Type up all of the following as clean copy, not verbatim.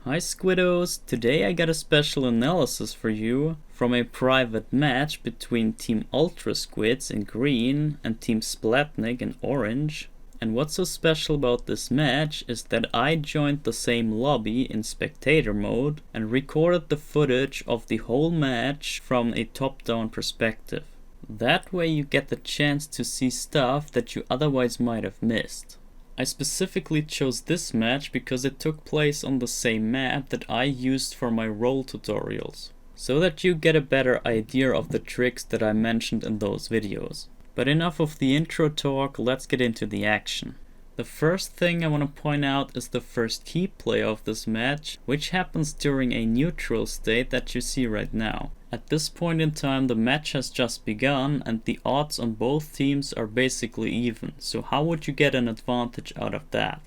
Hi Squiddos, today I got a special analysis for you from a private match between Team Ultra Squids in green and Team Splatnik in orange. And what's so special about this match is that I joined the same lobby in spectator mode and recorded the footage of the whole match from a top-down perspective. That way you get the chance to see stuff that you otherwise might have missed. I specifically chose this match because it took place on the same map that I used for my role tutorials, so that you get a better idea of the tricks that I mentioned in those videos. But enough of the intro talk, let's get into the action. The first thing I want to point out is the first key play of this match, which happens during a neutral state that you see right now. At this point in time the match has just begun and the odds on both teams are basically even, so how would you get an advantage out of that?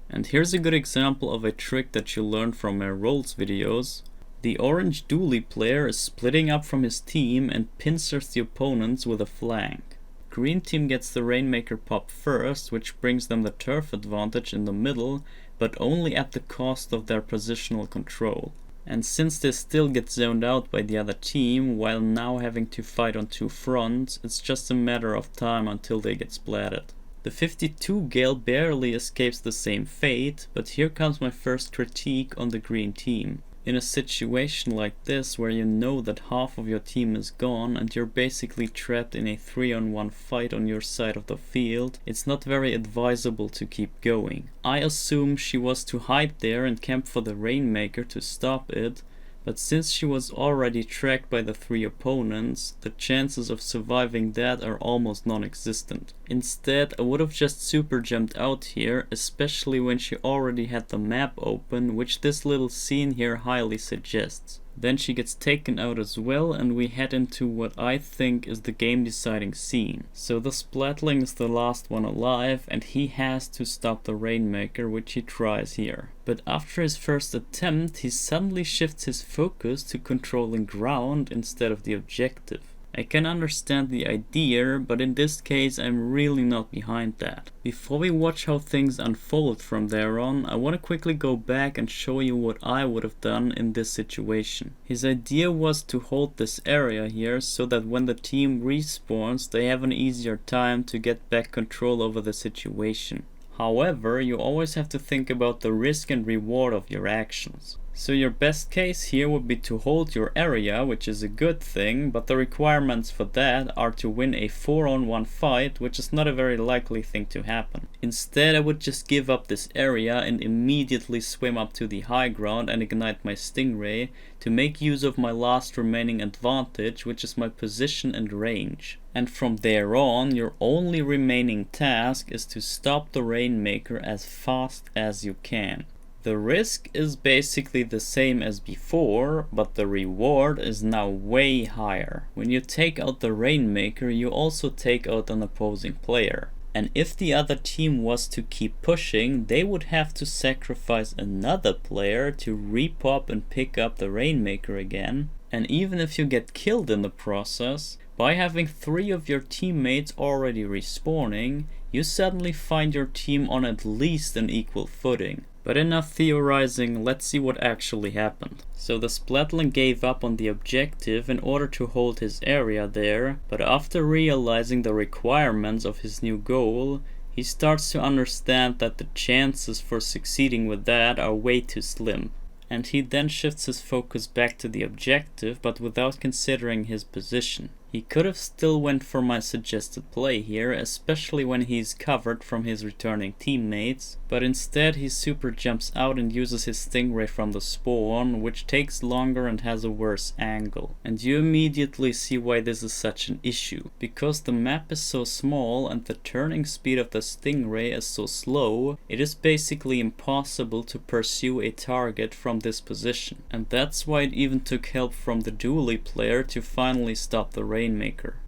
And here's a good example of a trick that you learned from my roles videos. The orange dually player is splitting up from his team and pincers the opponents with a flank. Green team gets the Rainmaker pop first, which brings them the turf advantage in the middle, but only at the cost of their positional control. And since they still get zoned out by the other team, while now having to fight on two fronts, it's just a matter of time until they get splatted. The 52 Gale barely escapes the same fate, but here comes my first critique on the green team. In a situation like this, where you know that half of your team is gone and you're basically trapped in a 3-on-1 fight on your side of the field, it's not very advisable to keep going. I assume she was to hide there and camp for the Rainmaker to stop it, but since she was already tracked by the three opponents, the chances of surviving that are almost non-existent. Instead, I would have just super jumped out here, especially when she already had the map open, which this little scene here highly suggests. Then she gets taken out as well and we head into what I think is the game deciding scene. So the Splatling is the last one alive and he has to stop the Rainmaker, which he tries here. But after his first attempt he suddenly shifts his focus to controlling ground instead of the objective. I can understand the idea, but in this case I'm really not behind that. Before we watch how things unfold from there on, I want to quickly go back and show you what I would have done in this situation. His idea was to hold this area here so that when the team respawns they have an easier time to get back control over the situation. However, you always have to think about the risk and reward of your actions. So your best case here would be to hold your area, which is a good thing, but the requirements for that are to win a 4-on-1 fight, which is not a very likely thing to happen. Instead, I would just give up this area and immediately swim up to the high ground and ignite my Stingray to make use of my last remaining advantage, which is my position and range. And from there on, your only remaining task is to stop the Rainmaker as fast as you can. The risk is basically the same as before, but the reward is now way higher. When you take out the Rainmaker, you also take out an opposing player. And if the other team was to keep pushing, they would have to sacrifice another player to repop and pick up the Rainmaker again. And even if you get killed in the process, by having 3 of your teammates already respawning, you suddenly find your team on at least an equal footing. But enough theorizing, let's see what actually happened. So the Splatling gave up on the objective in order to hold his area there, but after realizing the requirements of his new goal, he starts to understand that the chances for succeeding with that are way too slim. And he then shifts his focus back to the objective, but without considering his position. He could have still went for my suggested play here, especially when he's covered from his returning teammates, but instead he super jumps out and uses his Stingray from the spawn, which takes longer and has a worse angle. And you immediately see why this is such an issue. Because the map is so small and the turning speed of the Stingray is so slow, it is basically impossible to pursue a target from this position. And that's why it even took help from the dually player to finally stop the Rainmaker.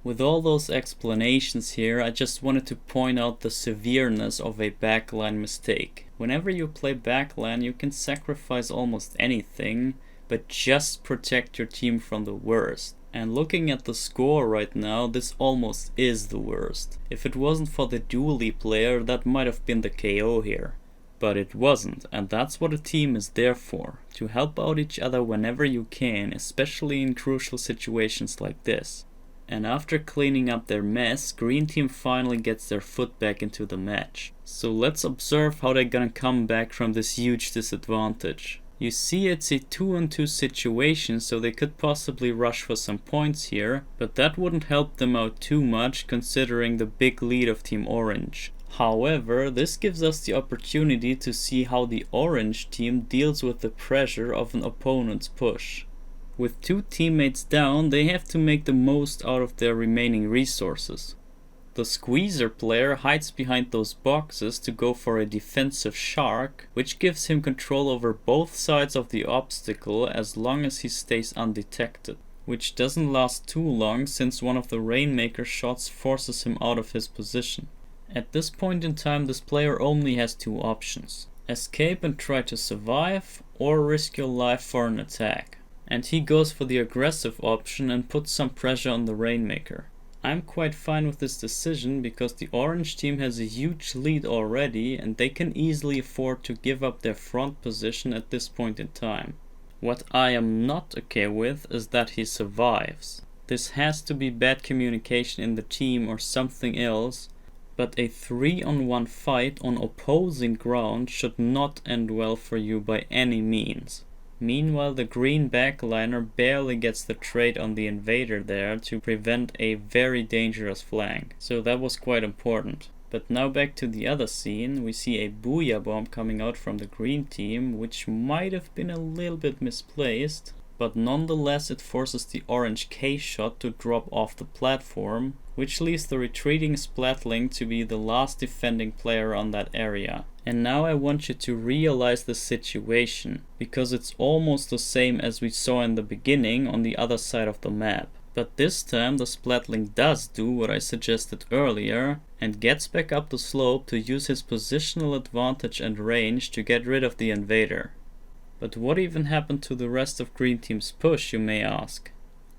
With all those explanations here, I just wanted to point out the severeness of a backline mistake. Whenever you play backline, you can sacrifice almost anything, but just protect your team from the worst. And looking at the score right now, this almost is the worst. If it wasn't for the dually player, that might have been the KO here. But it wasn't, and that's what a team is there for, to help out each other whenever you can, especially in crucial situations like this. And after cleaning up their mess, Green Team finally gets their foot back into the match. So let's observe how they're gonna come back from this huge disadvantage. You see, it's a 2-on-2 situation, so they could possibly rush for some points here, but that wouldn't help them out too much considering the big lead of Team Orange. However, this gives us the opportunity to see how the Orange team deals with the pressure of an opponent's push. With 2 teammates down, they have to make the most out of their remaining resources. The Squeezer player hides behind those boxes to go for a defensive shark, which gives him control over both sides of the obstacle as long as he stays undetected. Which doesn't last too long since one of the Rainmaker shots forces him out of his position. At this point in time, this player only has 2 options: escape and try to survive, or risk your life for an attack. And he goes for the aggressive option and puts some pressure on the Rainmaker. I'm quite fine with this decision because the Orange team has a huge lead already and they can easily afford to give up their front position at this point in time. What I am not okay with is that he survives. This has to be bad communication in the team or something else, but a 3-on-1 fight on opposing ground should not end well for you by any means. Meanwhile, the green backliner barely gets the trade on the invader there to prevent a very dangerous flank, so that was quite important. But now back to the other scene, we see a Booyah Bomb coming out from the green team, which might have been a little bit misplaced, but nonetheless it forces the orange K-shot to drop off the platform, which leaves the retreating Splatling to be the last defending player on that area. And now I want you to realize the situation, because it's almost the same as we saw in the beginning on the other side of the map. But this time the Splatling does do what I suggested earlier and gets back up the slope to use his positional advantage and range to get rid of the invader. But what even happened to the rest of Green Team's push, you may ask?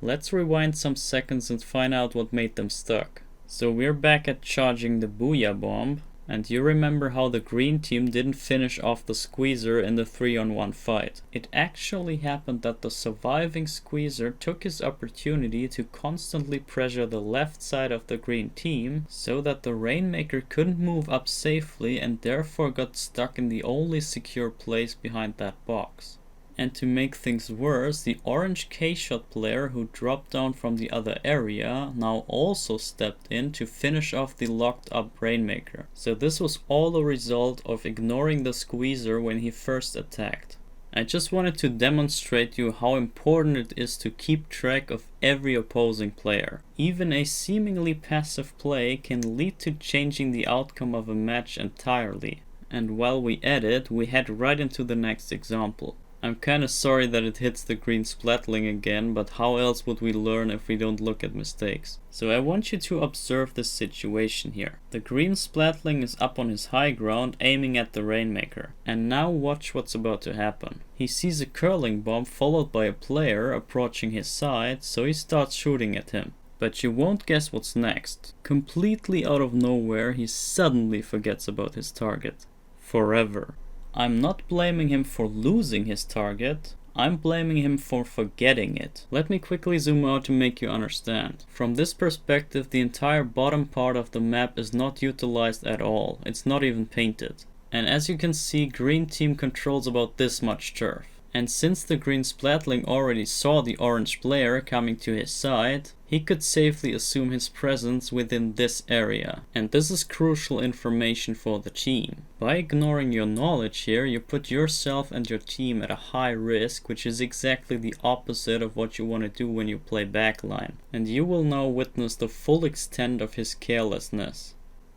Let's rewind some seconds and find out what made them stuck. So we're back at charging the Booyah Bomb, and you remember how the green team didn't finish off the Squeezer in the 3-on-1 fight. It actually happened that the surviving Squeezer took his opportunity to constantly pressure the left side of the green team so that the Rainmaker couldn't move up safely and therefore got stuck in the only secure place behind that box. And to make things worse, the orange K-shot player who dropped down from the other area now also stepped in to finish off the locked up Rainmaker. So this was all a result of ignoring the Squeezer when he first attacked. I just wanted to demonstrate you how important it is to keep track of every opposing player. Even a seemingly passive play can lead to changing the outcome of a match entirely. And while we edit, we head right into the next example. I'm kinda sorry that it hits the green Splatling again, but how else would we learn if we don't look at mistakes? So I want you to observe this situation here. The green Splatling is up on his high ground aiming at the Rainmaker. And now watch what's about to happen. He sees a curling bomb followed by a player approaching his side, so he starts shooting at him. But you won't guess what's next. Completely out of nowhere, he suddenly forgets about his target. Forever. I'm not blaming him for losing his target, I'm blaming him for forgetting it. Let me quickly zoom out to make you understand. From this perspective, the entire bottom part of the map is not utilized at all, it's not even painted. And as you can see, green team controls about this much turf. And since the green Splatling already saw the orange player coming to his side, he could safely assume his presence within this area. And this is crucial information for the team. By ignoring your knowledge here, you put yourself and your team at a high risk, which is exactly the opposite of what you want to do when you play backline. And you will now witness the full extent of his carelessness.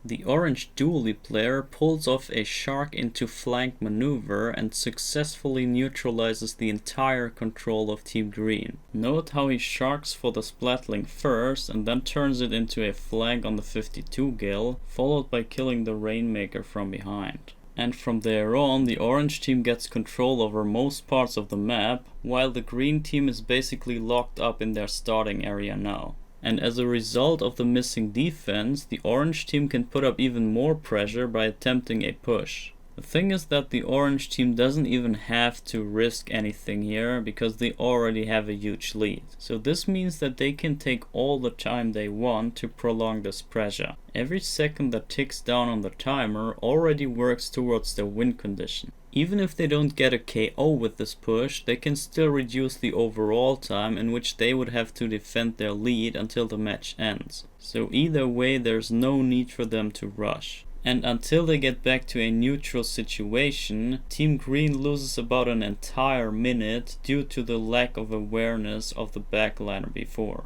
The orange dually player pulls off a shark into flank maneuver and successfully neutralizes the entire control of Team Green. Note how he sharks for the Splatling first and then turns it into a flank on the 52 Gale, followed by killing the Rainmaker from behind. And from there on, the orange team gets control over most parts of the map, while the green team is basically locked up in their starting area now. And as a result of the missing defense, the orange team can put up even more pressure by attempting a push. The thing is that the orange team doesn't even have to risk anything here because they already have a huge lead. So this means that they can take all the time they want to prolong this pressure. Every second that ticks down on the timer already works towards their win condition. Even if they don't get a KO with this push, they can still reduce the overall time in which they would have to defend their lead until the match ends. So either way, there's no need for them to rush. And until they get back to a neutral situation, Team Green loses about an entire minute due to the lack of awareness of the backliner before.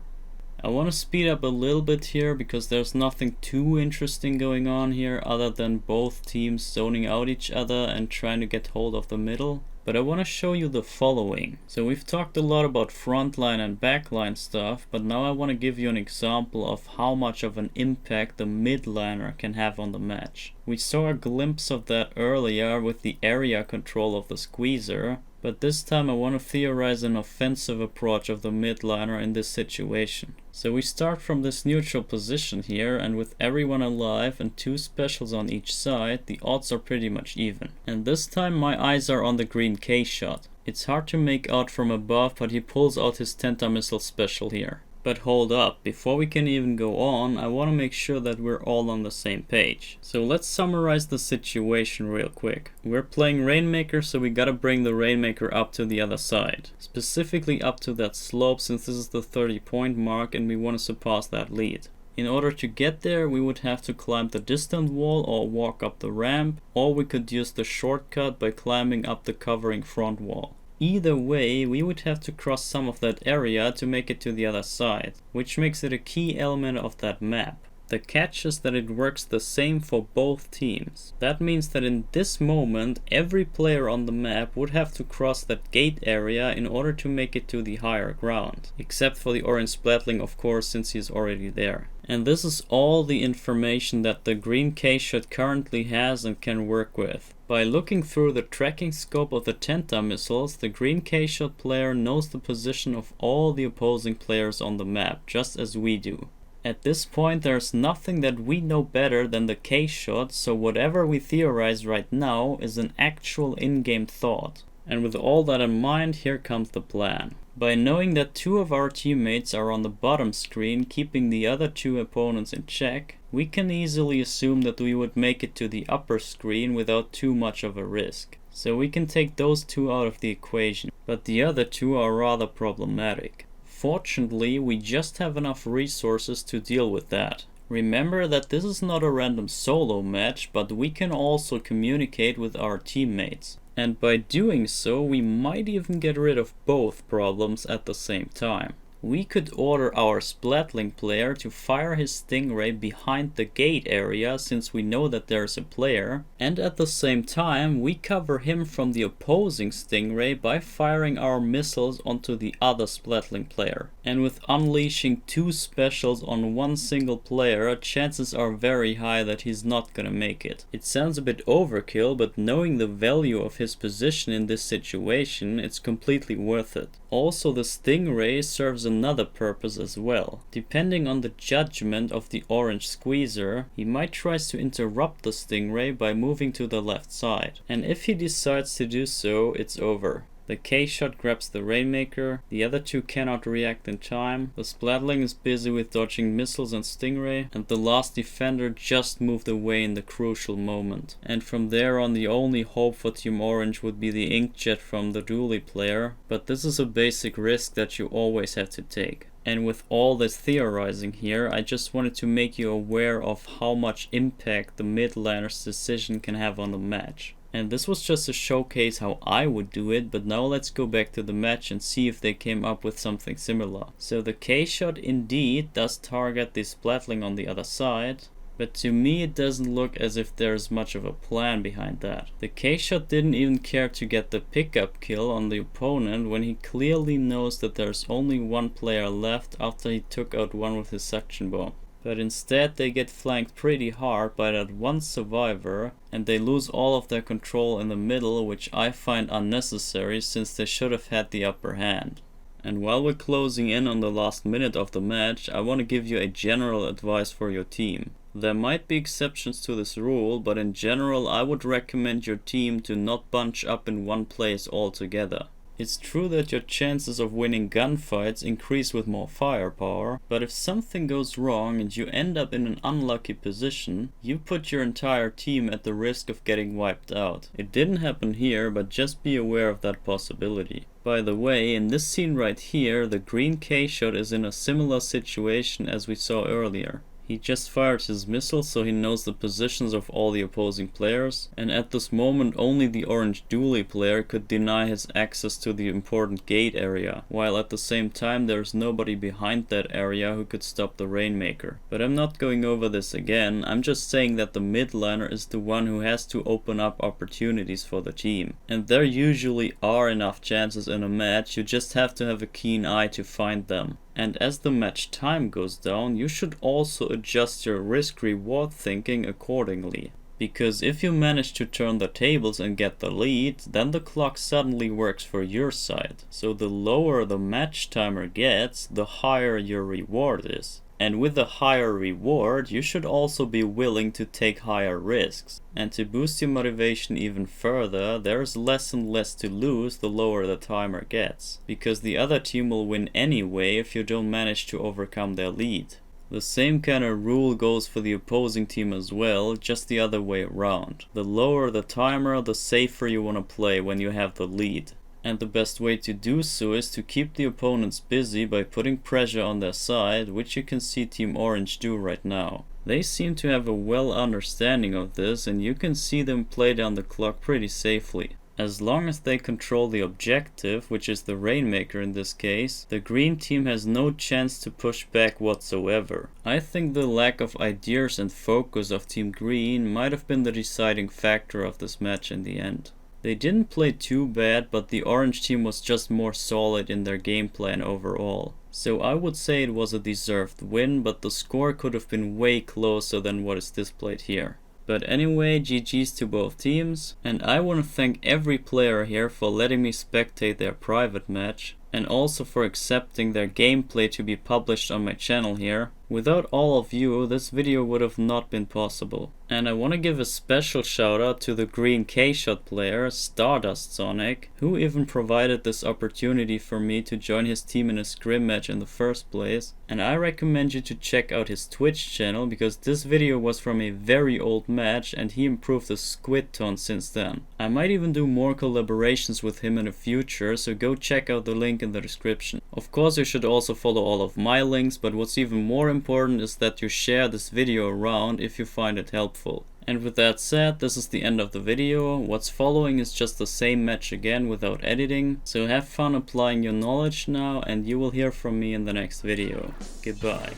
I want to speed up a little bit here because there's nothing too interesting going on here other than both teams zoning out each other and trying to get hold of the middle. But I want to show you the following. So we've talked a lot about frontline and backline stuff, but now I want to give you an example of how much of an impact the midliner can have on the match. We saw a glimpse of that earlier with the area control of the squeezer, but this time I want to theorize an offensive approach of the midliner in this situation. So we start from this neutral position here, and with everyone alive and 2 specials on each side, the odds are pretty much even. And this time my eyes are on the green K shot. It's hard to make out from above, but he pulls out his Tenta missile special here. But hold up, before we can even go on, I want to make sure that we're all on the same page. So let's summarize the situation real quick. We're playing Rainmaker, so we gotta bring the Rainmaker up to the other side. Specifically up to that slope, since this is the 30-point mark and we want to surpass that lead. In order to get there, we would have to climb the distant wall or walk up the ramp, or we could use the shortcut by climbing up the covering front wall. Either way, we would have to cross some of that area to make it to the other side, which makes it a key element of that map. The catch is that it works the same for both teams. That means that in this moment, every player on the map would have to cross that gate area in order to make it to the higher ground. Except for the orange Splatling, of course, since he's already there. And this is all the information that the green K-shot currently has and can work with. By looking through the tracking scope of the Tenta missiles, the green K-shot player knows the position of all the opposing players on the map, just as we do. At this point, there's nothing that we know better than the K-shot, so whatever we theorize right now is an actual in-game thought. And with all that in mind, here comes the plan. By knowing that 2 of our teammates are on the bottom screen, keeping the other 2 opponents in check, we can easily assume that we would make it to the upper screen without too much of a risk. So we can take those 2 out of the equation, but the other 2 are rather problematic. Fortunately, we just have enough resources to deal with that. Remember that this is not a random solo match, but we can also communicate with our teammates. And by doing so, we might even get rid of both problems at the same time. We could order our Splatling player to fire his Stingray behind the gate area since we know that there's a player, and at the same time we cover him from the opposing Stingray by firing our missiles onto the other Splatling player. And with unleashing 2 specials on one single player, chances are very high that he's not gonna make it. It sounds a bit overkill, but knowing the value of his position in this situation, it's completely worth it. Also, the Stingray serves another purpose as well. Depending on the judgment of the orange squeezer, he might try to interrupt the Stingray by moving to the left side. And if he decides to do so, it's over. The K-shot grabs the Rainmaker, the other 2 cannot react in time, the Splatling is busy with dodging missiles and Stingray, and the last defender just moved away in the crucial moment. And from there on, the only hope for Team Orange would be the Inkjet from the Dooley player, but this is a basic risk that you always have to take. And with all this theorizing here, I just wanted to make you aware of how much impact the midliner's decision can have on the match. And this was just to showcase how I would do it, but now let's go back to the match and see if they came up with something similar. So the K-shot indeed does target the Splatling on the other side, but to me it doesn't look as if there's much of a plan behind that. The K-shot didn't even care to get the pickup kill on the opponent when he clearly knows that there's only 1 player left after he took out one with his suction bomb. But instead they get flanked pretty hard by that 1 survivor, and they lose all of their control in the middle, which I find unnecessary since they should have had the upper hand. And while we're closing in on the last minute of the match, I want to give you a general advice for your team. There might be exceptions to this rule, but in general I would recommend your team to not bunch up in one place altogether. It's true that your chances of winning gunfights increase with more firepower, but if something goes wrong and you end up in an unlucky position, you put your entire team at the risk of getting wiped out. It didn't happen here, but just be aware of that possibility. By the way, in this scene right here, the green K-shot is in a similar situation as we saw earlier. He just fired his missile, so he knows the positions of all the opposing players, and at this moment only the orange dually player could deny his access to the important gate area, while at the same time there's nobody behind that area who could stop the Rainmaker. But I'm not going over this again, I'm just saying that the midliner is the one who has to open up opportunities for the team. And there usually are enough chances in a match, you just have to have a keen eye to find them. And as the match time goes down, you should also adjust your risk-reward thinking accordingly. Because if you manage to turn the tables and get the lead, then the clock suddenly works for your side. So the lower the match timer gets, the higher your reward is. And with a higher reward, you should also be willing to take higher risks. And to boost your motivation even further, there's less and less to lose the lower the timer gets. Because the other team will win anyway if you don't manage to overcome their lead. The same kind of rule goes for the opposing team as well, just the other way around. The lower the timer, the safer you want to play when you have the lead. And the best way to do so is to keep the opponents busy by putting pressure on their side, which you can see Team Orange do right now. They seem to have a well understanding of this, and you can see them play down the clock pretty safely. As long as they control the objective, which is the Rainmaker in this case, the green team has no chance to push back whatsoever. I think the lack of ideas and focus of Team Green might have been the deciding factor of this match in the end. They didn't play too bad, but the orange team was just more solid in their game plan overall. So I would say it was a deserved win, but the score could have been way closer than what is displayed here. But anyway, GG's to both teams, and I want to thank every player here for letting me spectate their private match, and also for accepting their gameplay to be published on my channel here. Without all of you, this video would have not been possible. And I want to give a special shout out to the green K-shot player, Stardust Sonic, who even provided this opportunity for me to join his team in a scrim match in the first place. And I recommend you to check out his Twitch channel, because this video was from a very old match and he improved the squid ton since then. I might even do more collaborations with him in the future, so go check out the link in the description. Of course you should also follow all of my links, but what's even more important is that you share this video around if you find it helpful. And with that said, this is the end of the video. What's following is just the same match again without editing. So have fun applying your knowledge now, and you will hear from me in the next video. Goodbye.